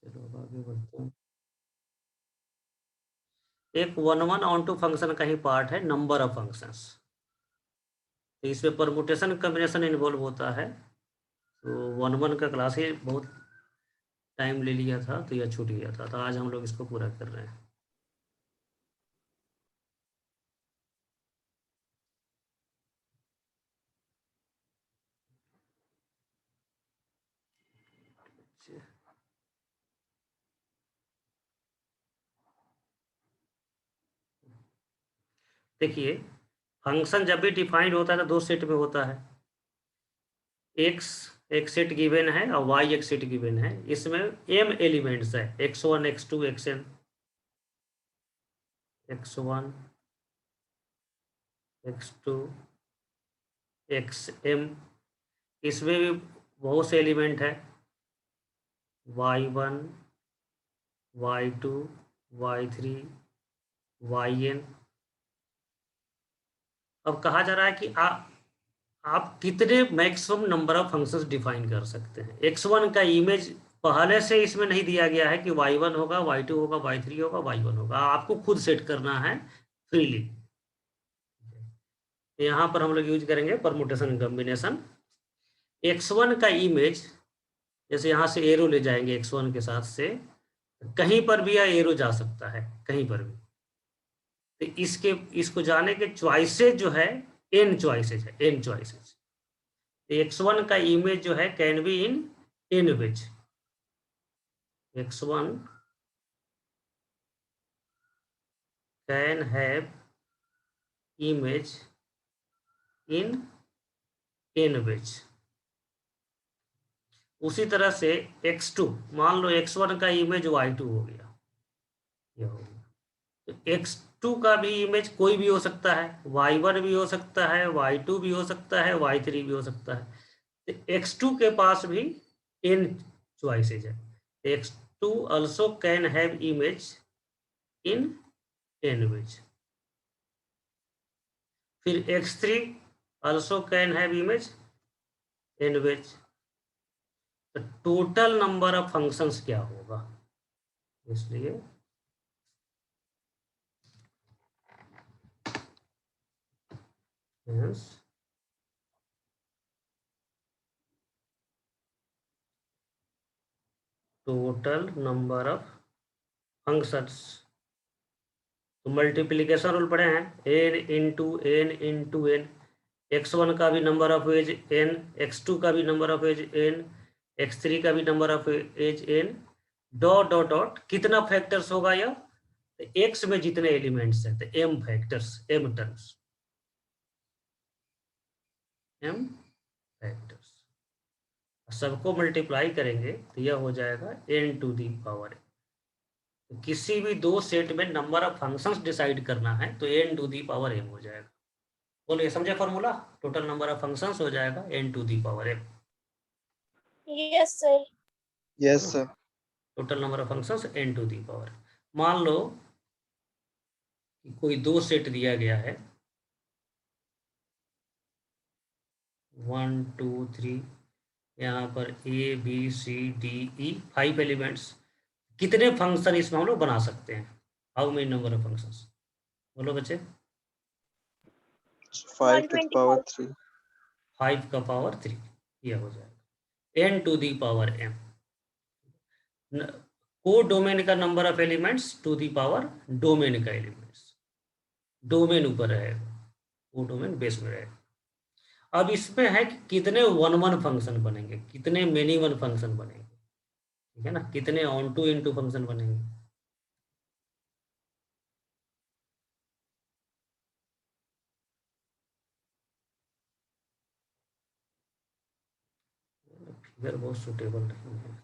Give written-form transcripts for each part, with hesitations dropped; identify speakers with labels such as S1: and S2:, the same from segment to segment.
S1: चलो अब आगे बढ़ते हैं। एक one one onto function का ही पार्ट है नंबर ऑफ फंक्शंस। तो इसमें परमुटेशन कम्बिनेशन इन्वॉल्व होता है। तो वन वन का क्लास ही बहुत टाइम ले लिया था, तो यह छूट गया था, तो आज हम लोग इसको पूरा कर रहे हैं। देखिए, फंक्शन जब भी डिफाइंड होता है तो दो सेट में होता है। एक्स एक सेट गिवन है और वाई एक सेट गिवन है। इसमें एम एलिमेंट्स है, x1 x2 xn, x1 x2 xm। इसमें भी बहुत से एलिमेंट है, y1 y2 y3 yn। अब कहा जा रहा है कि आप कितने maximum number of functions define कर सकते हैं। x1 का इमेज पहले से इसमें नहीं दिया गया है कि y1 होगा, y2 होगा, y3 होगा, y1 होगा। आपको खुद सेट करना है फ्रीली। यहाँ पर हम लोग यूज करेंगे परमुटेशन कॉम्बिनेशन। x1 का इमेज, जैसे यहाँ से एरो ले जाएंगे x1 के साथ से, कहीं पर भी यह एरो जा सकता है, कहीं पर भी। तो इसको जाने के चॉइसेस जो है, n चॉइसेस है, n चॉइसेस। x1 का इमेज जो है can be in n which x1 can have image in n विच। उसी तरह से x2, मान लो x1 का इमेज y2 हो गया, ये हो गया। तो x2 का भी इमेज कोई भी हो सकता है, y1 भी हो सकता है, y2 भी हो सकता है, y3 भी हो सकता है। तो x2 के पास भी n चॉइसेज है। x2 also can have image in n विच। फिर x3 also can have image n विच। तो टोटल नंबर ऑफ फंक्शंस क्या होगा, इसलिए hence total number of functions. तो मल्टीप्लीकेशन रूल पढ़े हैं, n इंटू n। x1 का भी नंबर ऑफ एज n, x2 का भी नंबर ऑफ एज n, x3 का भी नंबर ऑफ एज n, डॉट डॉट डॉट कितना फैक्टर्स होगा यह, तो x में जितने एलिमेंट्स हैं तो m factors, m terms, m factors. सबको मल्टीप्लाई करेंगे तो यह हो जाएगा n टू दी पावर। किसी भी दो सेट में नंबर ऑफ फंक्शंस डिसाइड करना है तो n to the power m हो जाएगा। बोलिए, समझे formula? Total number of functions हो जाएगा n to the power m।
S2: Yes sir.
S3: Yes sir.
S1: Total number of functions n to the power. मान लो कि कोई दो सेट दिया गया है, 1 2 3, यहाँ पर ABCDE 5 एलिमेंट्स। कितने फंक्शन इसमें हम लोग बना सकते हैं? How many number of functions? बोलो बच्चे।
S3: 5 to the power 3।
S1: 5 का पावर 3, यह हो जाएगा n to the power m। को डोमेन का number of elements to the power domain का एलिमेंट्स। डोमेन ऊपर रहेगा, वो डोमेन बेस में रहेगा। अब इसमें है कि कितने वन वन फंक्शन बनेंगे, कितने मेनी वन फंक्शन बनेंगे, ठीक है ना, कितने onto into function बनेंगे। फिगर बहुत सुटेबल नहीं है,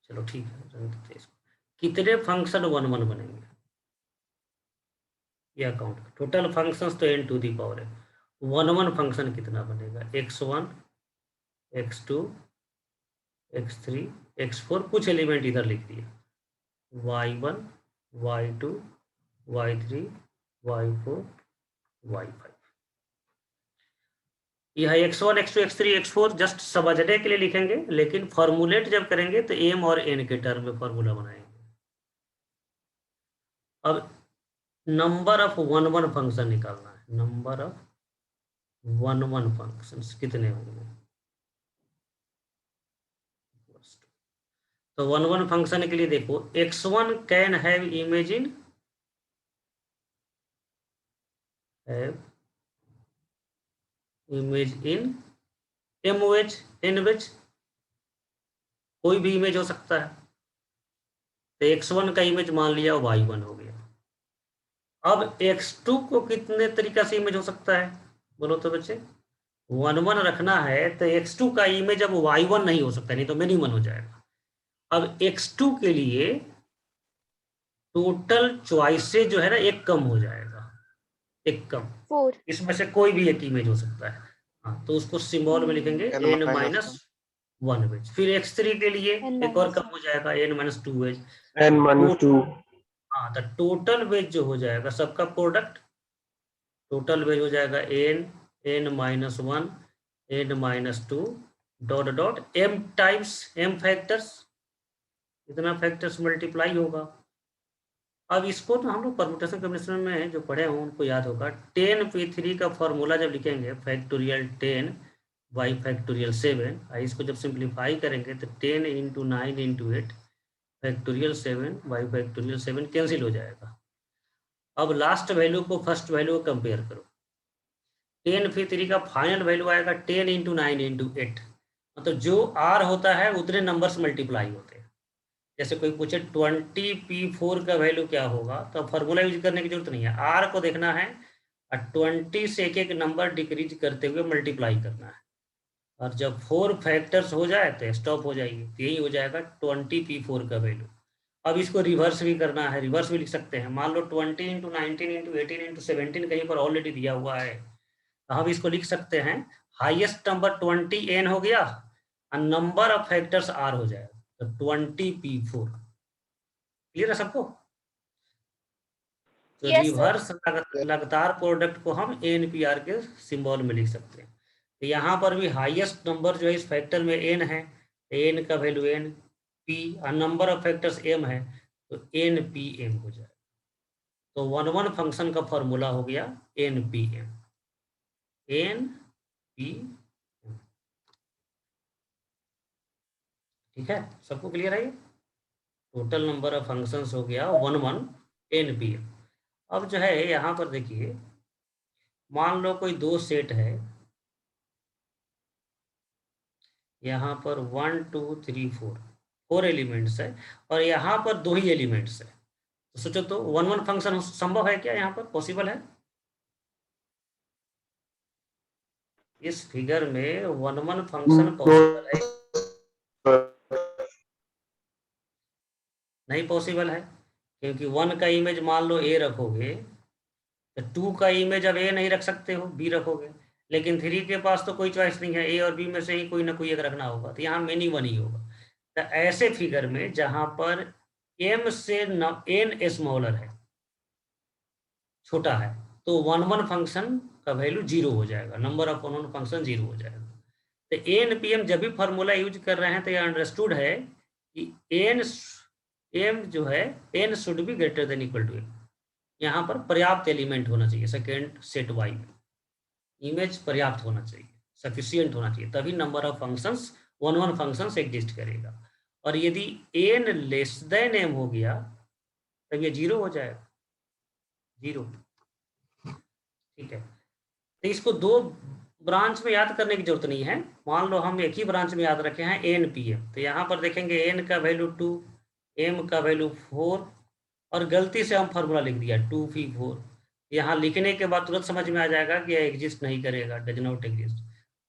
S1: चलो ठीक है, रख देते इसको। कितने फंक्शन वन वन बनेंगे, यह काउंट। टोटल फंक्शंस तो n टू दी पावर है। वन वन फंक्शन कितना बनेगा, x1 x2 x3 x4, कुछ एलिमेंट इधर लिख दिया, y1 y2 y3 y4 y5। यह x1 x2 x3 x4 just समझने के लिए लिखेंगे, लेकिन फॉर्मुलेट जब करेंगे तो m और n के टर्म में फॉर्मूला बनाएंगे। अब number of one one function निकालना है। Number of one one functions कितने होंगे? तो वन वन फंक्शन के लिए देखो, x1 can have image in m ways n ways, कोई भी इमेज हो सकता है। तो x1 का इमेज मान लिया y1 हो गया। अब x2 को कितने तरीका से इमेज हो सकता है बोलो तो बच्चे? 1 1 रखना है तो x2 का इमेज अब y1 नहीं हो सकता, नहीं तो मिनिमम हो जाएगा। अब x2 के लिए टोटल चॉइसेस जो है ना एक कम हो जाएगा, एक कम,
S2: 4.
S1: इसमें से कोई भी एक इमेज हो सकता है। हाँ, तो उसको सिंबल में लिखेंगे
S3: n
S1: n
S3: minus
S1: -1 वेज। फिर x3 के लिए
S2: n
S1: एक और
S2: minus
S1: कम हो जाएगा n -2 वेज।
S3: n-2
S1: हाँ, तो टोटल वेज जो हो जाएगा सबका प्रोडक्ट, टोटल वेज हो जाएगा n -1 n -2 dot dot m times m factors, इतना फैक्टर्स मल्टीप्लाई होगा। अब इसको तो हम लोग परमुटेशन कॉम्बिनेशन में जो पढ़े हों उनको याद होगा। 10p3 का फॉर्मूला जब लिखेंगे फैक्टोरियल 10 बाई फैक्टोरियल 7, इसको जब सिंप्लीफाई करेंगे तो 10 × 9 × 8 फैक्टोरियल 7 बाई फैक्टोरियल 7 कैंसिल हो जाएगा। अब लास्ट वैल्यू को फर्स्ट वैल्यू को कंपेयर करो। 10p3 का फाइनल वैल्यू आएगा 10 × 9 × 8, मतलब जो r होता है उतने नंबर्स मल्टीप्लाई होते हैं। जैसे कोई पूछे 20p4 का वैल्यू क्या होगा, तो फॉर्मूला यूज करने की जरूरत नहीं है, r को देखना है और 20 से एक एक नंबर डिक्रीज करते हुए मल्टीप्लाई करना है, और जब 4 फैक्टर्स हो जाए तो स्टॉप हो जाएगी। तो यही हो जाएगा 20p4 का वैल्यू। अब इसको रिवर्स भी करना है, रिवर्स भी लिख सकते हैं। मान लो 20 × 19 × 18 × 17 कहीं पर ऑलरेडी दिया हुआ है, तो हम इसको लिख सकते हैं हाईएस्ट नंबर 20n हो गया और नंबर ऑफ फैक्टर्स r हो जाएगा, तो 20p4। क्लियर है सबको? तो
S2: Yes, sir.
S1: रिवर्स लगातार प्रोडक्ट को हम NPR के सिंबल में लिख सकते हैं। तो यहाँ पर भी हाईएस्ट नंबर जो है इस फैक्टर में n है, n का वैल्यू n p और नंबर ऑफ फैक्टर्स m है, तो npm हो जाएगा। तो 1 1 फंक्शन का फॉर्मूला हो गया npm। ठीक है, सबको क्लियर है? ये टोटल नंबर ऑफ फंक्शंस हो गया 1 1 npm। अब जो है यहाँ पर देखिए, मान लो कोई दो सेट है, यहाँ पर 1 2 3 4 4 एलिमेंट्स है और यहाँ पर 2 ही एलिमेंट्स है, तो सोचो तो 1 1 फंक्शन संभव है क्या? यहाँ पर पॉसिबल है? इस फिगर में 1 1 फंक्शन पॉसिबल है? नहीं पॉसिबल है, क्योंकि 1 का इमेज मान लो a रखोगे तो 2 का इमेज अब a नहीं रख सकते हो, b रखोगे, लेकिन 3 के पास तो कोई चॉइस नहीं है, a और b में से ही कोई ना कोई एक रखना होगा, तो यहाँ मिनी 1 ही होगा। तो ऐसे फिगर में जहां पर m से n स्मॉलर है, छोटा है, तो 1 1 फंक्शन का वैल्यू 0 हो जाएगा, नंबर ऑफ 1 1 फंक्शन 0 हो जाएगा। तो npm जब भी फॉर्मूला यूज कर रहे हैं तो ये अंडरस्टूड है कि m जो है n should be greater than equal to m। यहाँ पर पर्याप्त एलिमेंट होना चाहिए सेकेंड सेट वाई में, इमेज पर्याप्त होना चाहिए, सफिशियंट होना चाहिए, तभी number of functions 1 1 functions exist करेगा। और यदि n लेस देन m हो गया तब ये 0 हो जाएगा, 0। ठीक है, तो इसको दो ब्रांच में याद करने की जरूरत नहीं है। मान लो हम एक ही ब्रांच में याद रखे हैं npm, तो यहाँ पर देखेंगे n का वैल्यू 2, m का वैल्यू 4, और गलती से हम फार्मूला लिख दिया 2p4। यहाँ लिखने के बाद तुरंत समझ में आ जाएगा कि यह एग्जिस्ट नहीं करेगा, does not exist.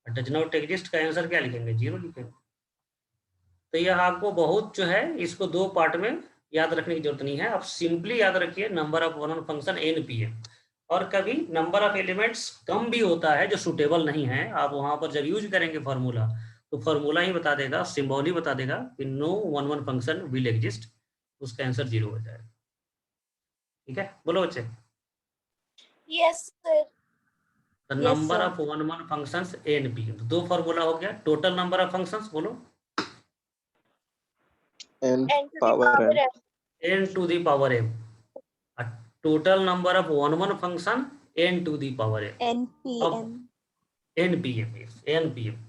S1: Does not exist का आंसर क्या लिखेंगे? 0 लिखेंगे। तो यह आपको बहुत जो है इसको दो पार्ट में याद रखने की जरूरत नहीं है, आप सिंपली याद रखिए नंबर ऑफ 1 1 फंक्शन npm। और कभी नंबर ऑफ एलिमेंट्स कम भी होता है जो सुटेबल नहीं है, आप वहां पर जब यूज करेंगे फार्मूला तो फार्मूला ही बता देगा, सिंबल ही बता देगा कि नो 1 1 फंक्शन विल एग्जिस्ट, उसका आंसर 0 हो जाएगा। ठीक है, बोलो बच्चे।
S2: Yes, sir.
S1: The
S2: Yes,
S1: number
S2: sir.
S1: Of one one functions n p m. दो फॉर्मूला हो गया। टोटल नंबर ऑफ फंक्शंस बोलो,
S3: n
S2: N to the
S3: power
S2: power
S3: n.
S2: n.
S1: N to the power m. Total number of one one function n to the power m. अब
S2: NPM.
S1: N p M, N p m.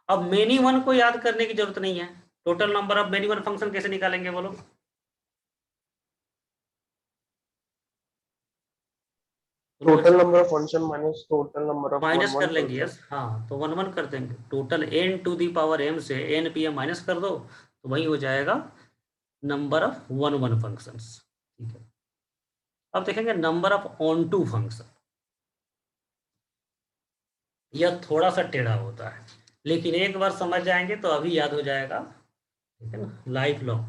S1: अब many one को याद करने की जरूरत नहीं है। Total number of many one function कैसे निकालेंगे बोलो?
S4: Total number of function minus total number of
S1: minus
S4: one
S1: कर
S4: वन
S1: लेंगे।
S4: फंक्शन।
S1: यस, हाँ, तो वन वन कर देंगे। Total n to the power m से एन पी एम माइनस कर दो, तो वही हो जाएगा number of one one functions. ठीक है, अब देखेंगे number of onto function. यह थोड़ा सा टेढ़ा होता है, लेकिन एक बार समझ जाएंगे तो अभी याद हो जाएगा। ठीक है ना, लाइफ लॉन्ग।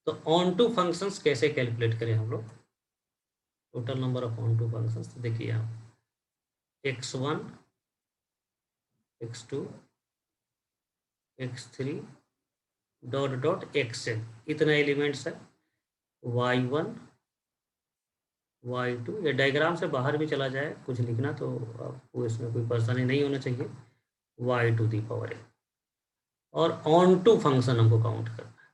S1: तो ऑन टू फंक्शंस कैसे कैलकुलेट करें हम लोग? Total number of onto functions, तो देखिए यहाँ x1 x2 x3 dot dot xn, इतना एलिमेंट्स है। y1 y2, ये डायग्राम से बाहर भी चला जाए कुछ लिखना तो आपको इसमें कोई परेशानी नहीं होना चाहिए। y to the power n। और ऑन टू फंक्शन हमको काउंट करना है।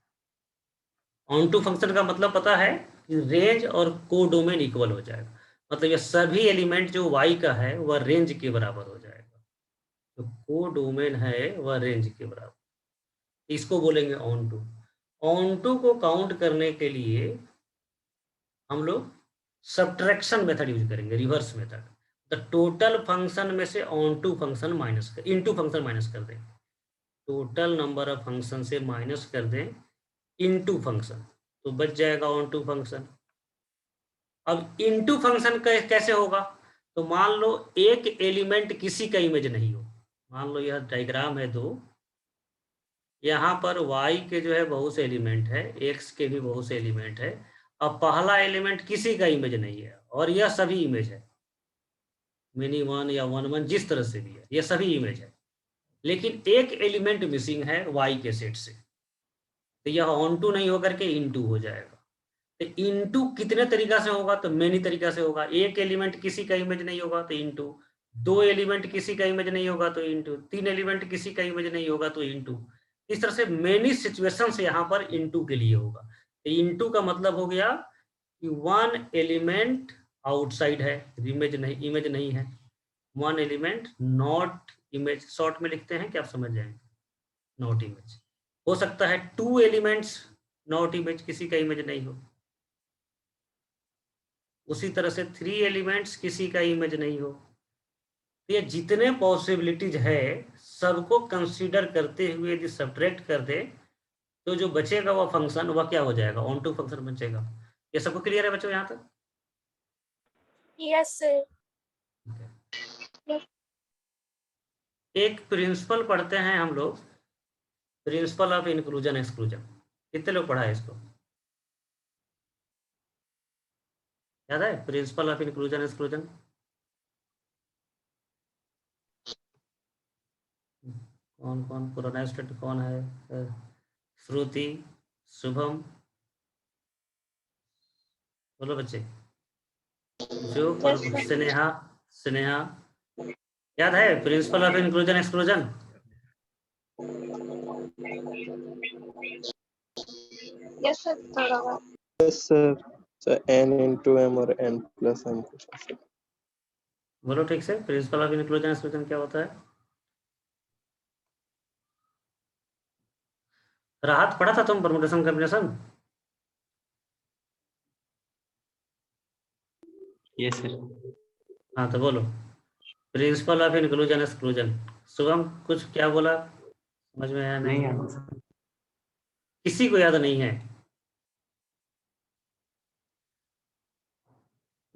S1: ऑन टू फंक्शन का मतलब पता है कि रेंज और को डोमेन इक्वल हो जाएगा। मतलब ये सभी एलिमेंट जो y का है वह रेंज के बराबर हो जाएगा। जो को डोमेन है वह रेंज के बराबर, इसको बोलेंगे ऑन टू। ऑन टू को काउंट करने के लिए हम लोग सब्ट्रैक्शन मेथड यूज करेंगे, reverse method. The total function में से ऑन टू फंक्शन माइनस कर, इनटू फंक्शन माइनस कर दें। टोटल नंबर ऑफ फंक्शन से माइनस कर दें इनटू फंक्शन, तो बच जाएगा ऑन टू फंक्शन। अब इनटू फंक्शन कैसे होगा? तो मान लो एक एलिमेंट किसी का इमेज नहीं हो। मान लो यह डायग्राम है दो, यहाँ पर y के जो है बहुत से एलिमेंट है, x के भी बहुत से एलिमेंट है। अब पहला एलिमेंट किसी का इमेज नहीं है और यह सभी इमेज है, मिनी वन या वन वन जिस तरह से भी है, ये सभी इमेज है। लेकिन एक एलिमेंट मिसिंग है y के सेट से, तो यह ऑन टू नहीं होकर के इनटू हो जाएगा। तो इनटू कितने तरीका से होगा? तो मेनी तरीका से होगा। एक एलिमेंट किसी का इमेज नहीं होगा तो इनटू, दो एलिमेंट किसी का इमेज नहीं होगा तो इनटू, तीन एलिमेंट किसी का इमेज नहीं होगा तो इनटू। इस तरह से मेनी सिचुएशंस यहाँ पर इनटू के लिए होगा। तो इनटू का मतलब हो गया कि वन एलिमेंट आउटसाइड है, इमेज नहीं है। One element not image, short में लिखते हैं कि आप समझ जाएंगे, नॉट इमेज। हो सकता है टू एलिमेंट्स नॉट इमेज, किसी का इमेज नहीं हो। उसी तरह से थ्री एलिमेंट्स किसी का इमेज नहीं हो। ये जितने पॉसिबिलिटीज है सबको कंसीडर करते हुए यदि सब्ट्रैक्ट कर दे तो जो बचेगा वह फंक्शन, वह क्या हो जाएगा? ऑन टू फंक्शन बचेगा। ये सबको क्लियर है बच्चों यहाँ तक?
S2: Yes, sir.
S1: एक प्रिंसिपल पढ़ते हैं हम लोग, प्रिंसिपल ऑफ इंक्लूजन एक्सक्लूजन। कितने लोग पढ़ा है इसको? याद है प्रिंसिपल ऑफ इंक्लूजन एक्सक्लूजन? कौन कौन पुराना स्टूडेंट कौन है? श्रुति, शुभम, बोलो बच्चे। जो
S2: Yes, sir.
S1: स्नेहा, स्नेहा याद है principle of inclusion exclusion?
S2: Yes, sir. थोड़ा बहुत.
S3: Yes, sir. So n into m or n plus m कुछ ऐसे।
S1: बोलो ठीक से, प्रिंसिपल ऑफ इंक्लूजन एक्सक्लूजन क्या होता है? राहत पढ़ा था तुम परमुटेशन कॉम्बिनेशन?
S4: Yes sir.
S1: हाँ तो बोलो principle of inclusion exclusion. Shubham कुछ क्या बोला, समझ में आया? नहीं, किसी को याद नहीं है?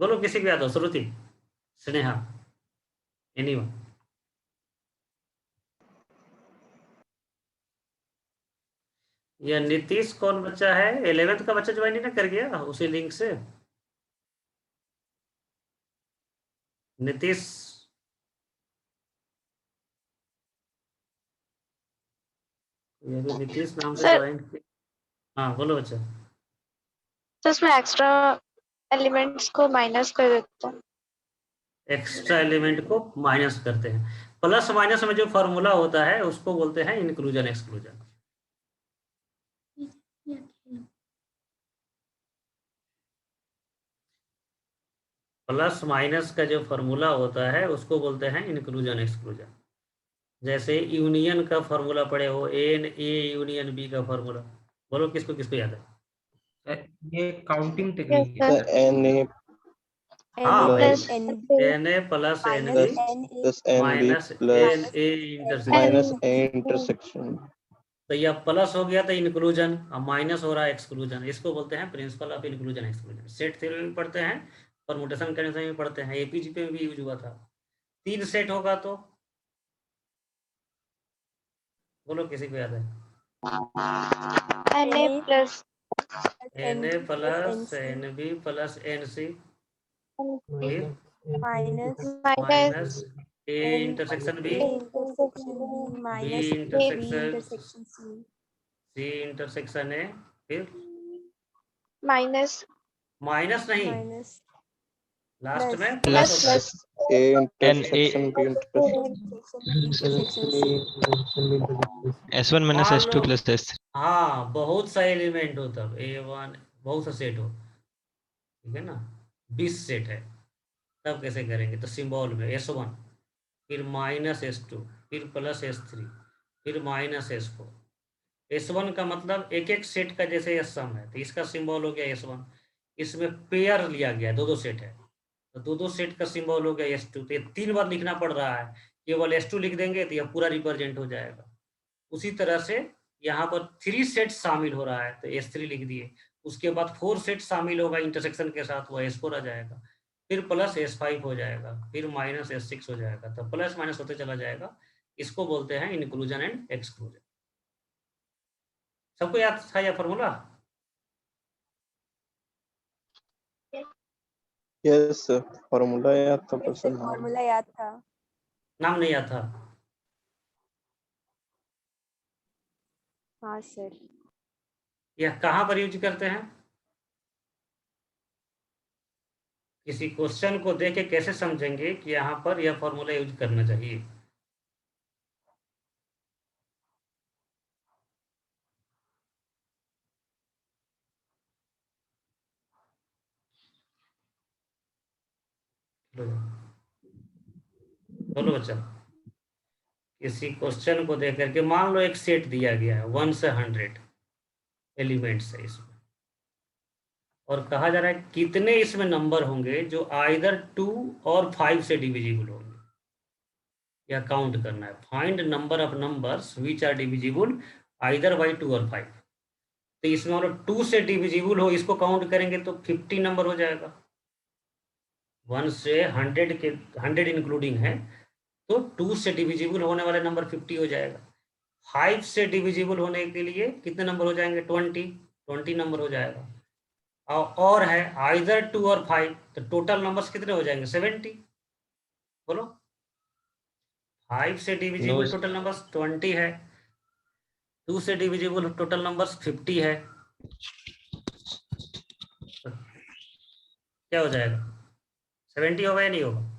S1: बोलो किसी को याद हो? श्रुति, स्नेहा, एनीवन? यह नीतीश कौन बच्चा है? 11th का बच्चा ज्वाइन नहीं कर गया उसी लिंक से? नीतीश, ये भी नीतीश नाम से
S2: Sir.
S1: ज्वाइन। हाँ बोलो बच्चा।
S2: तो इसमें एक्स्ट्रा एलिमेंट्स को माइनस कर देता हूँ।
S1: एक्स्ट्रा एलिमेंट को माइनस करते हैं। प्लस माइनस में जो फॉर्मूला होता है उसको बोलते हैं इंक्लूजन एक्सक्लूजन। प्लस माइनस का जो फॉर्मूला होता है उसको बोलते हैं इंक्लूजन एक्सक्लूजन। जैसे यूनियन का फॉर्मूला पढ़े हो, एन ए यूनियन बी का फॉर्मूला, बोलो किसको किसको याद है?
S5: ये काउंटिंग
S2: Yes,
S5: टेक्निक
S2: sir.
S5: है।
S3: The NA
S1: हाँ भाई,
S3: plus
S1: n A plus n B
S3: plus NB
S1: minus
S3: plus
S1: n A intersection.
S3: minus A intersection.
S1: तो यह प्लस हो गया तो इंक्लूजन, और माइनस हो रहा है एक्सक्लूजन। इसको बोलते हैं principle of inclusion exclusion. Set theory में पढ़ते हैं, परमुटेशन कंडीशन में पढ़ते हैं, एपीजीपी में भी यूज हुआ था। 3 सेट होगा तो बोलो किसी को याद है?
S2: NA plus
S1: n A plus n B plus n C फिर
S2: minus
S1: minus A intersection B, B intersection C intersection A, फिर
S2: minus
S1: माइनस नहीं, लास्ट में
S2: plus
S1: प्लस होता है।
S2: plus
S3: A intersection B intersection.
S6: S1 minus
S1: मान
S6: S2
S1: लो,
S6: plus S3.
S1: हाँ बहुत सा एलिमेंट हो तब A1 बहुत सा सेट हो, ठीक है ना, 20 सेट है, तब कैसे करेंगे? तो सिंबल में S1 फिर माइनस S2 फिर प्लस S3 फिर माइनस S4। S1 का मतलब एक एक सेट का जैसे सम है, तो इसका सिंबल हो गया S1। इसमें पेयर लिया गया, दो दो सेट है, तो दो दो सेट का सिंबल हो गया S2। तो ये 3 बार लिखना पड़ रहा है, केवल S2 लिख देंगे तो यह पूरा रिप्रेजेंट हो जाएगा। उसी तरह से यहाँ पर 3 सेट शामिल हो रहा है तो S3 लिख दिए। उसके बाद 4 सेट शामिल होगा इंटरसेक्शन के साथ, वो S4 आ जाएगा, फिर प्लस S5 हो जाएगा, फिर माइनस S6 हो जाएगा, तो प्लस माइनस होते चला जाएगा। इसको बोलते हैं इंक्लूजन एंड एक्सक्लूजन। सबको याद था यह फॉर्मूला?
S3: Yes, sir. Formula याद था person.
S7: फॉर्मूला याद था।
S1: नाम नहीं याद था?
S7: हाँ सर।
S1: यह कहाँ पर यूज करते हैं? किसी क्वेश्चन को देख के कैसे समझेंगे कि यहाँ पर यह फॉर्मूला यूज करना चाहिए? बोलो बच्चा। किसी क्वेश्चन को देख करके, मान लो एक सेट दिया गया है 1 से 100 एलिमेंट्स है इसमें, और कहा जा रहा है कितने इसमें नंबर होंगे जो आइदर 2 और 5 से डिविजिबल होंगे, या काउंट करना है। Find number of numbers which are divisible either by 2 और 5। तो इसमें मतलब 2 से डिविजिबल हो, इसको काउंट करेंगे तो 50 नंबर हो जाएगा। 1 से 100 के 100 इंक्लूडिंग है, तो 2 से डिविजिबल होने वाले नंबर 50 हो जाएगा। 5 से डिविजिबल होने के लिए कितने नंबर हो जाएंगे? 20 नंबर हो जाएगा। और है आइदर 2 और 5, तो टोटल नंबर्स कितने हो जाएंगे? 70। बोलो। 5 से डिविजिबल टोटल नंबर्स 20 है, 2 से डिविजिबल टोटल नंबर्स 50 है, तो क्या हो जाएगा? 70 होगा या नहीं होगा?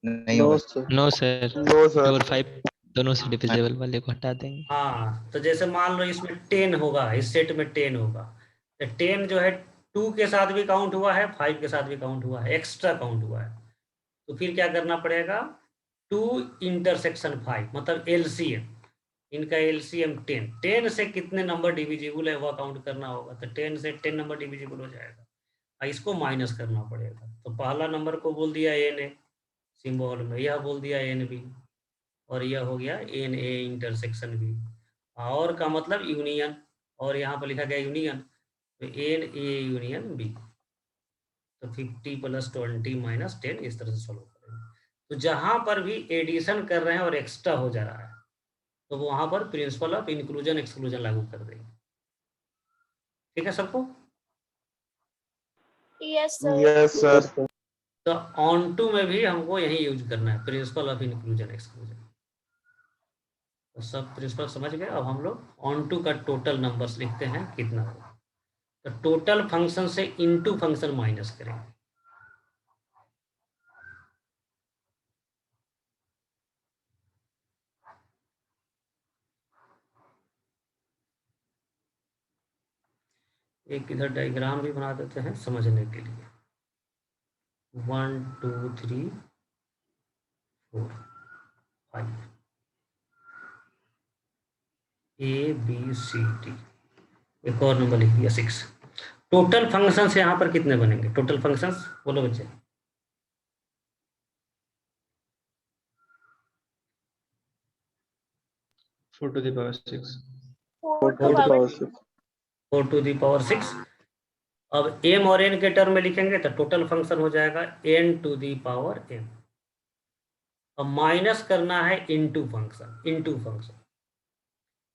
S8: नहीं
S3: No,
S8: होगा।
S3: sir.
S6: No sir.
S4: No, sir.
S6: 2 और 5 दोनों से डिविजिबल वाले को हटा देंगे।
S1: हाँ, तो जैसे मान लो इसमें 10 होगा, इस सेट में 10 होगा, तो 10 जो है 2 के साथ भी काउंट हुआ है, 5 के साथ भी काउंट हुआ है, एक्स्ट्रा काउंट हुआ है। तो फिर क्या करना पड़ेगा? 2 इंटरसेक्शन 5 मतलब एलसीएम, इनका एलसीएम 10। 10 से कितने नंबर डिविजिबल है वह काउंट करना होगा, तो 10 से 10 नंबर डिविजिबल हो जाएगा, और इसको माइनस करना पड़ेगा। तो पहला नंबर को बोल दिया एन ए सिंबल में, यह बोल दिया एन बी, और यह हो गया एन ए इंटरसेक्शन बी। और का मतलब यूनियन, और यहाँ पर लिखा गया यूनियन, तो एन ए यूनियन बी। तो 50 + 20 - 10 इस तरह से सॉल्व करेंगे। तो जहां पर भी एडिशन कर रहे हैं और एक्स्ट्रा हो जा रहा है, तो वहां पर प्रिंसिपल ऑफ इंक्लूजन एक्सक्लूजन लागू कर देंगे। ठीक है सबको?
S2: yes sir.
S4: Yes, sir.
S1: तो ऑन टू में भी हमको यही यूज करना है, प्रिंसिपल ऑफ इंक्लूजन एक्सक्लूजन। तो सब प्रिंसिपल समझ गए। अब हम लोग ऑन टू का टोटल नंबर्स लिखते हैं कितना होगा। तो टोटल फंक्शन से इनटू फंक्शन माइनस करेंगे। एक इधर डायग्राम भी बना देते हैं समझने के लिए। 1 2 3 4 5 ABCD। एक और नंबर लिख दिया 6। टोटल फंक्शंस यहाँ पर कितने बनेंगे? टोटल फंक्शंस बोलो बच्चे।
S6: 4 to the power 6.
S2: 4
S3: 4 to the power 6.
S1: 4 to the power 6। अब m और n के टर्म में लिखेंगे तो टोटल फंक्शन हो जाएगा n to the power m। अब माइनस करना है इनटू फंक्शन।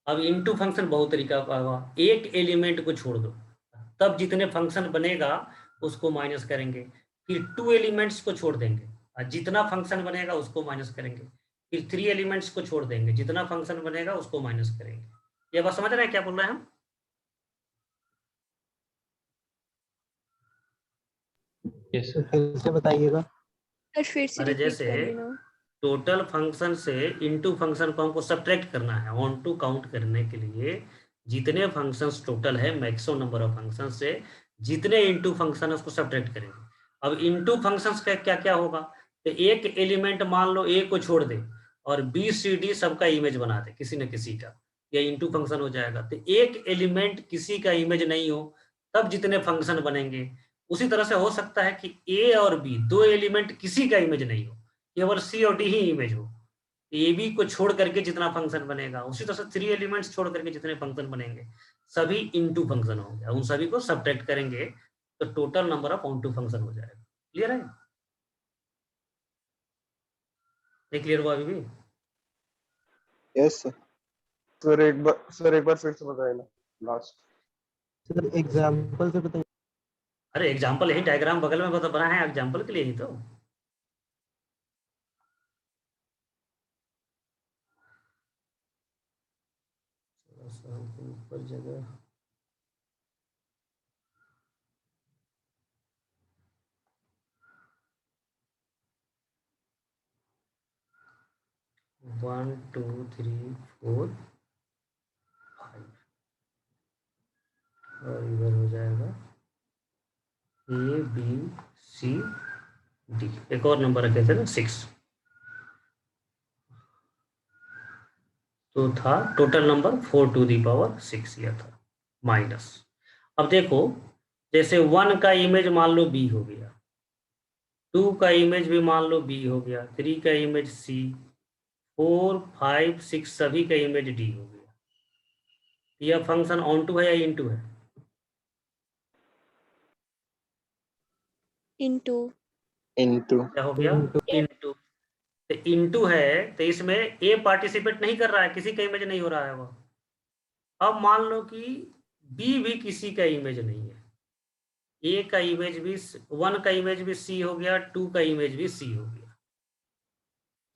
S1: अब इनटू फंक्शन बहुत तरीका का होगा। एक एलिमेंट को छोड़ दो, तब जितने फंक्शन बनेगा उसको माइनस करेंगे। फिर 2 एलिमेंट्स को छोड़ देंगे और जितना फंक्शन बनेगा उसको माइनस करेंगे। फिर 3 एलिमेंट्स को छोड़ देंगे, जितना फंक्शन बनेगा उसको माइनस करेंगे। ये बात समझ रहे हैं क्या बोल रहे हैं हम?
S6: Yes.
S4: फिर से बताइएगा।
S2: फिर से
S1: अरे
S2: repeat
S1: जैसे
S2: कर लेना।
S1: टोटल फंक्शन से इनटू फंक्शन को हमको सब्ट्रैक्ट करना है। ऑन टू काउंट करने के लिए जितने फंक्शंस टोटल है मैक्सिमम नंबर ऑफ फंक्शन से जितने इनटू फंक्शन है उसको सब्ट्रैक्ट करेंगे। अब इनटू फंक्शंस का क्या क्या होगा? तो एक एलिमेंट मान लो ए को छोड़ दे और बी सी डी सबका इमेज बना दे किसी न किसी का, या इनटू फंक्शन हो जाएगा। तो एक एलिमेंट किसी का इमेज नहीं हो तब जितने फंक्शन बनेंगे। उसी तरह से हो सकता है कि ए और बी दो एलिमेंट किसी का इमेज नहीं हो, केवल सी और डी ही इमेज हो। ए बी को छोड़ करके जितना फंक्शन बनेगा, उसी तरह से 3 एलिमेंट्स छोड़ करके जितने फंक्शन बनेंगे सभी इनटू फंक्शन हो गया। उन सभी को सब्ट्रैक्ट करेंगे तो total number of onto function हो जाएगा। क्लियर है? नहीं क्लियर हुआ अभी भी?
S3: Yes, sir.
S4: सर एक बार फिर से बताइए ना लास्ट।
S5: सर एग्जांपल से बताइए।
S1: अरे एग्जाम्पल यही डायग्राम बगल में बना है, एग्जाम्पल के लिए ही तो। ऊपर जगह one two three four five और इधर हो जाएगा ए बी सी डी। एक और नंबर रखे थे ना 6, तो था total number 4 to the power 6 यह था माइनस। अब देखो जैसे 1 का इमेज मान लो बी हो गया, 2 का इमेज भी मान लो बी हो गया, 3 का इमेज सी, 4 5 6 सभी का इमेज डी हो गया। यह फंक्शन ऑन टू है या इनटू है?
S2: into
S1: क्या हो गया? इनटू। तो इनटू है तो इसमें ए पार्टिसिपेट नहीं कर रहा है, किसी का इमेज नहीं हो रहा है वो। अब मान लो कि बी भी किसी का इमेज नहीं है, ए का इमेज भी 1 का इमेज भी सी हो गया, 2 का इमेज भी सी हो गया,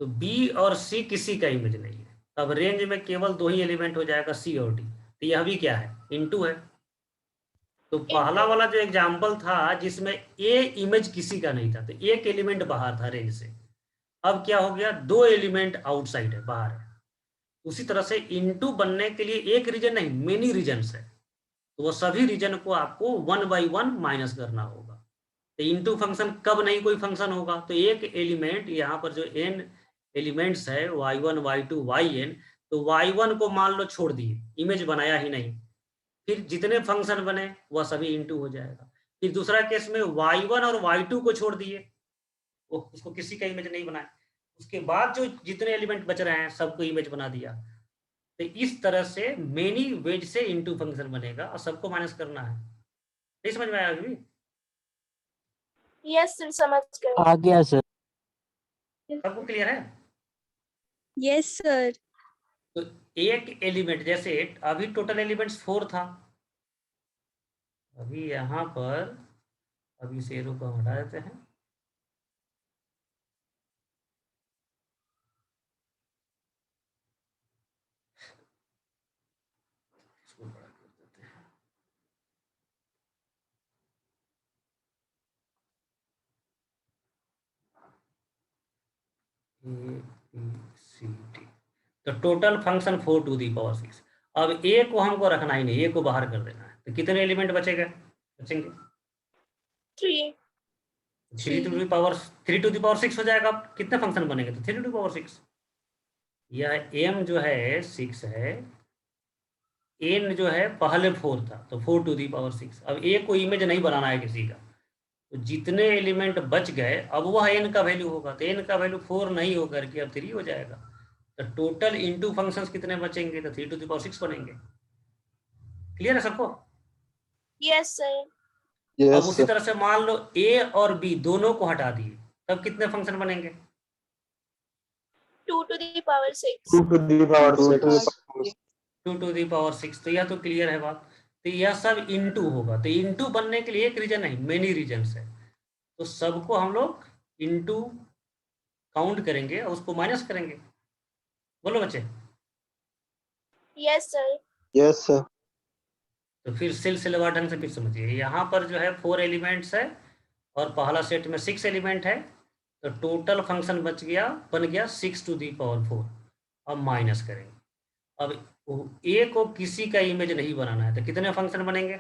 S1: तो बी और सी किसी का इमेज नहीं है। अब रेंज में केवल 2 ही एलिमेंट हो जाएगा सी और डी, तो यह भी क्या है? इनटू है। तो पहला वाला जो एग्जाम्पल था जिसमें ए इमेज किसी का नहीं था, तो एक एलिमेंट बाहर था रेंज से, अब क्या हो गया? 2 एलिमेंट आउटसाइड है, बाहर है। उसी तरह से इनटू बनने के लिए एक रीजन नहीं, मेनी रीजन्स है, तो वो सभी रीजन को आपको 1 by 1 माइनस करना होगा। तो इनटू फंक्शन कब नहीं कोई फंक्शन होगा? तो एक एलिमेंट यहाँ पर जो n एलिमेंट्स है y1 y2 yn, तो y1 को मान लो छोड़ दिए, इमेज बनाया ही नहीं, फिर जितने फंक्शन बने वह सभी इनटू हो जाएगा। फिर दूसरा केस में y1 और y2 को छोड़ दिए, वो उसको किसी का इमेज नहीं बनाया, उसके बाद जो जितने एलिमेंट बच रहे हैं सबको इमेज बना दिया। तो इस तरह से मेनी वेज से इनटू फंक्शन बनेगा और सबको माइनस करना है। नहीं समझ में आया अभी?
S2: यस सर समझ गए।
S5: आ गया सर।
S1: सबको क्लियर है?
S2: Yes sir.
S1: तो एक एलिमेंट जैसे अभी टोटल एलिमेंट्स 4 था, अभी यहाँ पर अभी इस एरो को हटा देते हैं। इसको बड़ा कर देते हैं। ए बी सी डी, तो total function 4 to the power 6। अब ए को हमको रखना ही नहीं, ए को बाहर कर देना है। तो कितने एलिमेंट बचेंगे?
S2: 3.
S1: 3 टू द पावर 6 हो जाएगा। कितने फंक्शन बनेंगे? तो 3 टू द पावर 6। यह m जो है 6 है, n जो है पहले 4 था, तो 4 टू दी पावर 6। अब a को इमेज नहीं बनाना है किसी का, तो जितने एलिमेंट बच गए अब वह n का वैल्यू होगा, तो n का वैल्यू 4 नहीं होकर के अब 3 हो जाएगा। तो टोटल इनटू फंक्शंस कितने बचेंगे? तो 3 टू दी पावर 6 बनेंगे। क्लियर है सबको?
S2: Yes, sir.
S1: अब
S3: Yes,
S1: उसी
S3: sir.
S1: तरह से मान लो a और b दोनों को हटा दिए, तब कितने फंक्शन बनेंगे?
S2: 2 to the power 6.
S4: 2 to the power
S3: 2 to the
S4: 6.
S3: power
S1: 2 to the power 6। तो यह तो क्लियर है बात। तो यह सब इनटू होगा। तो इनटू बनने के लिए एक रीजन नहीं, मेनी रीजन्स है। तो सबको हम लोग इनटू काउंट करेंगे और उसको माइनस करेंगे। बोलो बच्चे।
S2: Yes, sir.
S3: Yes, sir.
S1: तो फिर सिलसिलेवार ढंग से फिर समझिए। यहाँ पर जो है 4 एलिमेंट्स है और पहला सेट में 6 एलिमेंट है, तो टोटल फंक्शन बन गया 6 टू दी पावर 4। अब माइनस करेंगे। अब ए को किसी का इमेज नहीं बनाना है, तो कितने फंक्शन बनेंगे?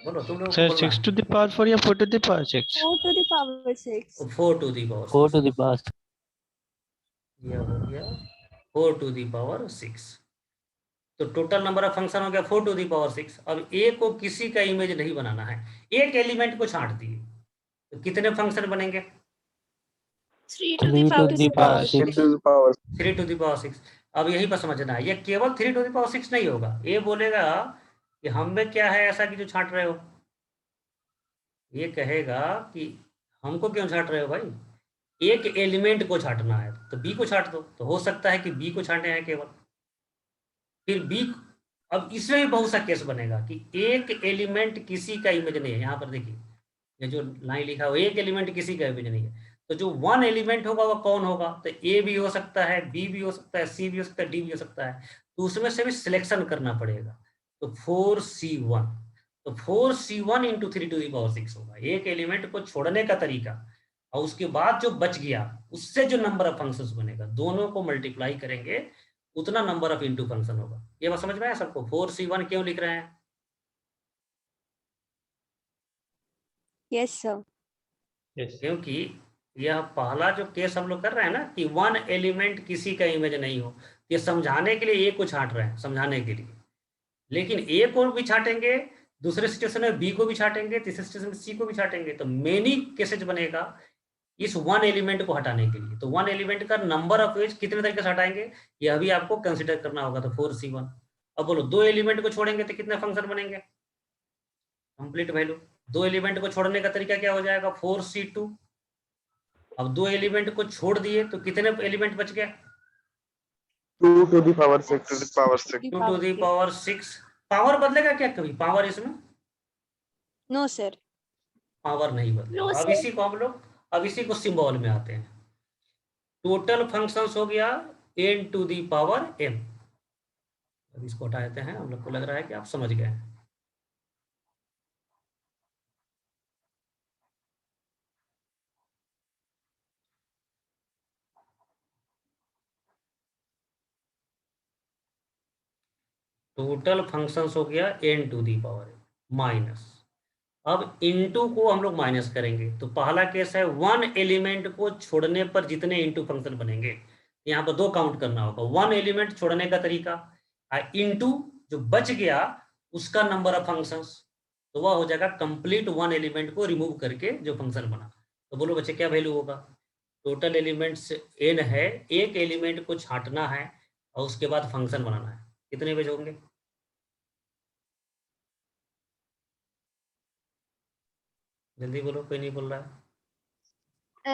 S1: बोलो तुम लोग।
S6: Sir, 6 to the power 4 या 4 to the power 6?
S2: 4 to the power 6.
S1: 4 to the power
S5: 4 to the power
S1: यह हो गया 4 टू दी पावर 6। तो टोटल नंबर ऑफ फंक्शन हो गया 4 टू दी पावर 6। अब ए को किसी का इमेज नहीं बनाना है, एक एलिमेंट को छांट दिए, तो कितने फंक्शन बनेंगे?
S2: 3 to the
S5: 3 to
S2: power
S5: the
S2: 6.
S5: power
S3: 3
S5: 6.
S3: to the power
S1: 3 to the power 6। अब यही पर समझना है, ये केवल 3 टू दी पावर 6 नहीं होगा। ये बोलेगा कि हम में क्या है ऐसा कि जो छांट रहे हो। ये कहेगा कि हमको क्यों छांट रहे हो भाई, एक एलिमेंट को छांटना है, तो बी को छांट दो। तो हो सकता है कि बी को छांटे हैं केवल, फिर बी। अब इसमें भी बहुत सा केस बनेगा कि एक एलिमेंट किसी का इमेज नहीं है। यहाँ पर देखिए ये जो लाइन लिखा है, एक एलिमेंट किसी का इमेज नहीं है, तो जो 1 एलिमेंट होगा वो कौन होगा? तो ए भी हो सकता है, बी भी हो सकता है, सी भी हो सकता है, डी भी हो सकता है। तो उसमें से भी सिलेक्शन करना पड़ेगा। तो 4C1, तो 4C1 into 3 to the power 6 होगा। एक एलिमेंट को छोड़ने का तरीका और उसके बाद जो बच गया उससे जो नंबर ऑफ फंक्शंस बनेगा, दोनों को मल्टीप्लाई करेंगे, उतना नंबर ऑफ इनटू फंक्शन होगा। ये बात समझ में आया सबको? 4C1 क्यों लिख रहे हैं?
S2: Yes, sir.
S6: Yes.
S1: क्योंकि यह पहला जो केस हम लोग कर रहे हैं ना कि 1 एलिमेंट किसी का इमेज नहीं हो, ये समझाने के लिए ए को छांट रहे हैं, समझाने के लिए। लेकिन ए को भी छाटेंगे, दूसरे सिचुएशन में बी को भी छाटेंगे, तीसरे सिचुएशन में सी को भी छाटेंगे। तो मेनी केसेज बनेगा इस 1 एलिमेंट को हटाने के लिए। तो 1 एलिमेंट का नंबर ऑफ वेज कितने तरीके से हटाएंगे, यह भी आपको कंसिडर करना होगा। तो 4C1। अब बोलो 2 एलिमेंट को छोड़ेंगे तो कितने फंक्शन बनेंगे? Complete value. 2 एलिमेंट को छोड़ने का तरीका क्या हो जाएगा? 4C2। अब 2 एलिमेंट को छोड़ दिए तो कितने एलिमेंट बच गया?
S4: 2 to the power 6.
S3: 2 to the power 6.
S1: 2 to the power 6। Power बदलेगा क्या कभी? पावर इसमें
S2: No, sir.
S1: पावर नहीं बदलेगा।
S2: No,
S1: अब
S2: sir.
S1: इसी को हम लोग, अब इसी को सिंबल में आते हैं। टोटल फंक्शंस हो गया n to the power m। अब इसको हटा देते हैं, हम लोग को लग रहा है कि आप समझ गए हैं। टोटल फंक्शंस हो गया n to the power minus. अब इनटू को हम लोग माइनस करेंगे। तो पहला केस है 1 एलिमेंट को छोड़ने पर जितने इनटू फंक्शन बनेंगे। यहाँ पर 2 काउंट करना होगा, 1 एलिमेंट छोड़ने का तरीका इनटू जो बच गया उसका नंबर ऑफ फंक्शंस। तो वह हो जाएगा कंप्लीट 1 एलिमेंट को रिमूव करके जो फंक्शन बना। तो बोलो बच्चे क्या वैल्यू होगा? टोटल एलिमेंट्स n है, एक एलिमेंट को छांटना है और उसके बाद फंक्शन बनाना है। कितने पेज होंगे? जल्दी बोलो, कोई नहीं बोल रहा है।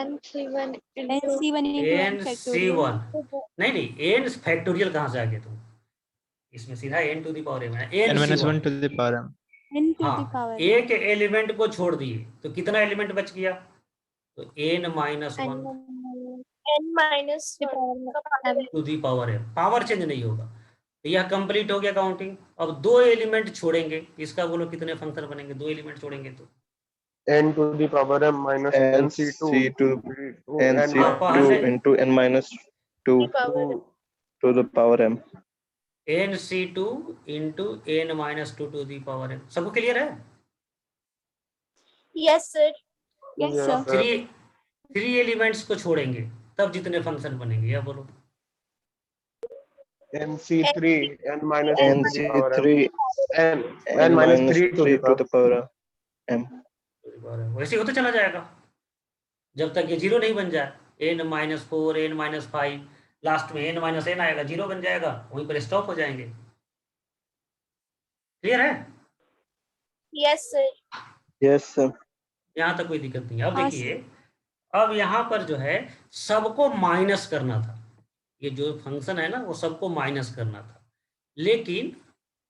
S2: NC1 into
S1: NC1 नहीं n फैक्टोरियल कहाँ से आ गया तुम? इसमें सीधा n to the power m है।
S6: N minus 1 to the power m.
S2: n to the
S1: हाँ,
S2: power
S1: एक एलिमेंट को छोड़ दिए तो कितना एलिमेंट बच गया? तो n minus 1
S2: n minus 1
S1: to the power m। Power change नहीं होगा। तो यह कंप्लीट हो गया काउंटिंग। अब 2 एलिमेंट छोड़ेंगे, इसका बोलो कितने फंक्शन बनेंगे? 2 एलिमेंट छोड़ेंगे तो
S4: n to the power m minus
S3: NC2
S4: n.
S3: 2 NC2 into n minus 2
S2: the power.
S3: to the power m.
S1: हाँ, 2 एलिमेंट छोड़ेंगे। 2 एलिमेंट छोड़ेंगे तो कितने फंक्शन बनेंगे? 2 एलिमेंट छोड़ेंगे तो
S3: into n minus 2 to the power m.
S1: nc2 into n minus 2 to the power n। सबको clear है?
S2: Yes, sir.
S4: Yes,
S2: sir.
S4: sir.
S1: Three elements को छोड़ेंगे तब जितने फंक्शन बनेंगे, या बोलो?
S4: NC3 n minus 2 to the power m.
S3: NC3
S4: n minus 3 to
S3: 3
S4: the
S3: to the power m.
S1: वैसे ही होते चला जाएगा जब तक ये जीरो नहीं बन जाए। n minus 4, n minus 5, last में n माइनस n आएगा, जीरो बन जाएगा, वहीं पर स्टॉप हो जाएंगे। क्लियर है?
S2: Yes, sir.
S3: Yes, sir.
S1: यहाँ तक कोई दिक्कत नहीं है। अब
S2: हाँ,
S1: देखिए, अब यहाँ पर जो है सबको माइनस करना था, ये जो फंक्शन है ना वो सबको माइनस करना था, लेकिन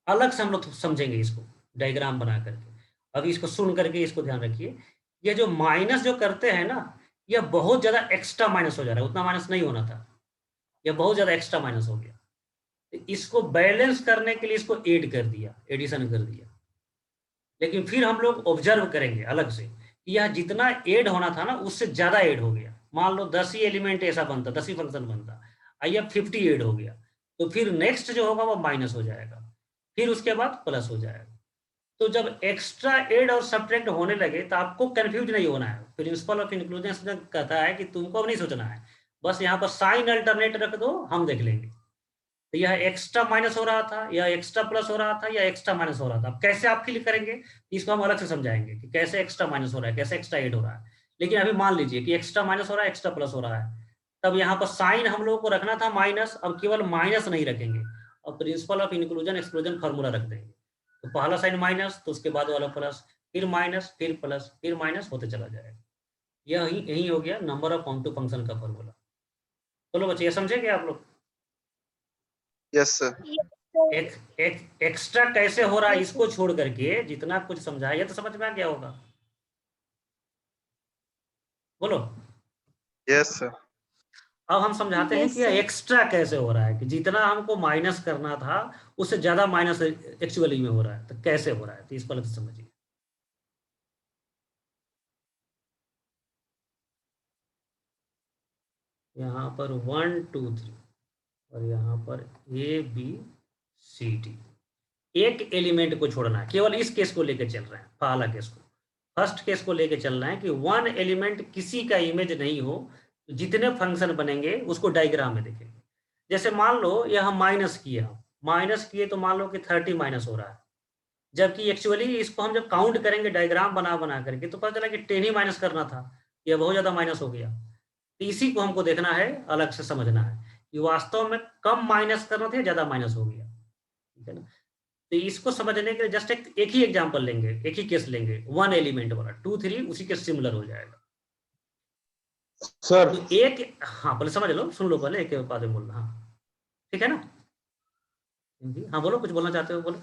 S1: अलग से हम लोग समझेंगे इसको डायग्राम बना करके। अभी इसको सुन करके इसको ध्यान रखिए, ये जो माइनस जो करते हैं ना, यह बहुत ज़्यादा एक्स्ट्रा माइनस हो जा रहा है, उतना माइनस नहीं होना था, यह बहुत ज़्यादा एक्स्ट्रा माइनस हो गया। तो इसको बैलेंस करने के लिए इसको ऐड कर दिया, एडिशन कर दिया। लेकिन फिर हम लोग ऑब्जर्व करेंगे अलग से कि यह जितना ऐड होना था ना उससे ज़्यादा ऐड हो गया। मान लो 10 ही एलिमेंट ऐसा बनता, 10 ही फंक्शन बनता, आइए 50 ऐड हो गया, तो फिर नेक्स्ट जो होगा वो माइनस हो जाएगा, फिर उसके बाद प्लस हो जाएगा। तो जब एक्स्ट्रा ऐड और सब्ट्रैक्ट होने लगे तो आपको कंफ्यूज नहीं होना है। प्रिंसिपल ऑफ इंक्लूजन कहता है कि तुमको अब नहीं सोचना है, बस यहाँ पर साइन अल्टरनेट रख दो, हम देख लेंगे। तो यह एक्स्ट्रा माइनस हो रहा था, या एक्स्ट्रा प्लस हो रहा था, या एक्स्ट्रा माइनस हो रहा था। अब कैसे आप फिल करेंगे इसको हम अलग से समझाएंगे कि कैसे एक्स्ट्रा माइनस हो रहा है, कैसे एक्स्ट्रा ऐड हो रहा है। लेकिन अभी मान लीजिए कि एक्स्ट्रा माइनस हो रहा है, एक्स्ट्रा प्लस हो रहा है, तब यहाँ पर साइन हम लोगों को रखना था माइनस, अब केवल माइनस नहीं रखेंगे और principle of inclusion exclusion formula रख देंगे। तो पहला साइन माइनस, तो उसके बाद वाला प्लस, फिर माइनस, फिर प्लस, फिर माइनस होते चला जाएगा। यही हो गया number of onto function का फॉर्मूला। चलो बच्चे, ये समझेंगे आप लोग?
S8: Yes, sir.
S1: एक्स्ट्रा कैसे हो रहा है इसको छोड़ करके जितना कुछ समझाया ये तो समझ में आ गया होगा, बोलो।
S8: Yes, sir.
S1: अब हम समझाते हैं
S2: Yes,
S1: कि यह
S2: sir.
S1: एक्स्ट्रा कैसे हो रहा है, कि जितना हमको माइनस करना था उससे ज्यादा माइनस एक्चुअली में हो रहा है, तो कैसे हो रहा है, तो इस पर समझिए। यहाँ पर 1 2 3 और यहाँ पर A B C D, एक एलिमेंट को छोड़ना है, केवल इस केस को लेकर चल रहे हैं, पहला केस को, फर्स्ट केस को लेकर चल रहे हैं कि वन एलिमेंट किसी का इमेज नहीं हो, तो जितने फंक्शन बनेंगे उसको डायग्राम में देखेंगे। जैसे मान लो यह हम माइनस किए तो मान लो कि 30 माइनस हो रहा है, जबकि एक्चुअली इसको हम जब काउंट करेंगे डायग्राम बना करके तो पता चला कि 10 ही माइनस करना था, यह बहुत ज़्यादा माइनस हो गया। तो इसी को हमको देखना है, अलग से समझना है कि वास्तव में कम माइनस करना था या ज़्यादा माइनस हो गया, ठीक है ना। तो इसको समझने के लिए जस्ट एक ही एग्जांपल लेंगे, एक ही केस लेंगे, वन एलिमेंट वाला 2 3 उसी के सिमिलर हो जाएगा।
S4: सर
S1: तो एक, हाँ पहले समझ लो, सुन लो पहले, एक बाद में बोलना, हाँ ठीक है ना। हाँ बोलो, कुछ बोलना चाहते हो, बोलो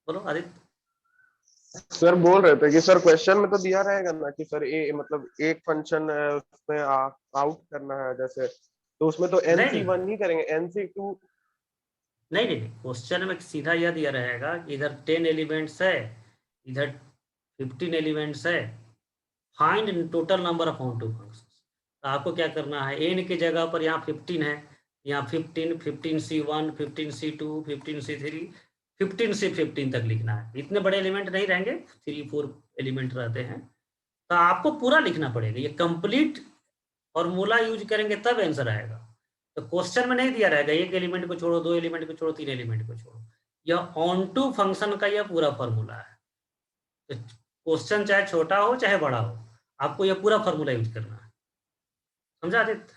S1: बोलो आदित्य।
S4: सर बोल रहे थे कि सर क्वेश्चन में तो दिया रहेगा ना कि सर ए मतलब एक फंक्शन उसमें आउट करना है जैसे, तो उसमें तो NC1 ही करेंगे, NC2
S1: नहीं, क्वेश्चन में सीधा यह दिया रहेगा कि इधर 10 एलिमेंट्स है, इधर 15 एलिमेंट्स है, find total number of onto functions. तो आपको क्या करना है, n की जगह पर यहाँ 15 है, यहाँ 15, 15C1, 15C2, 15C3, 15 से 15 तक लिखना है। इतने बड़े एलिमेंट नहीं रहेंगे, 3 4 एलिमेंट रहते हैं, तो आपको पूरा लिखना पड़ेगा। ये कंप्लीट फॉर्मूला यूज करेंगे तब आंसर आएगा। तो क्वेश्चन में नहीं दिया रहेगा एक एलिमेंट को छोड़ो, 2 एलिमेंट को छोड़ो, 3 एलिमेंट को छोड़ो, यह ऑन टू फंक्शन का यह पूरा फॉर्मूला है। तो क्वेश्चन चाहे छोटा हो चाहे बड़ा हो, आपको यह पूरा फॉर्मूला यूज करना है। समझा आदित्य?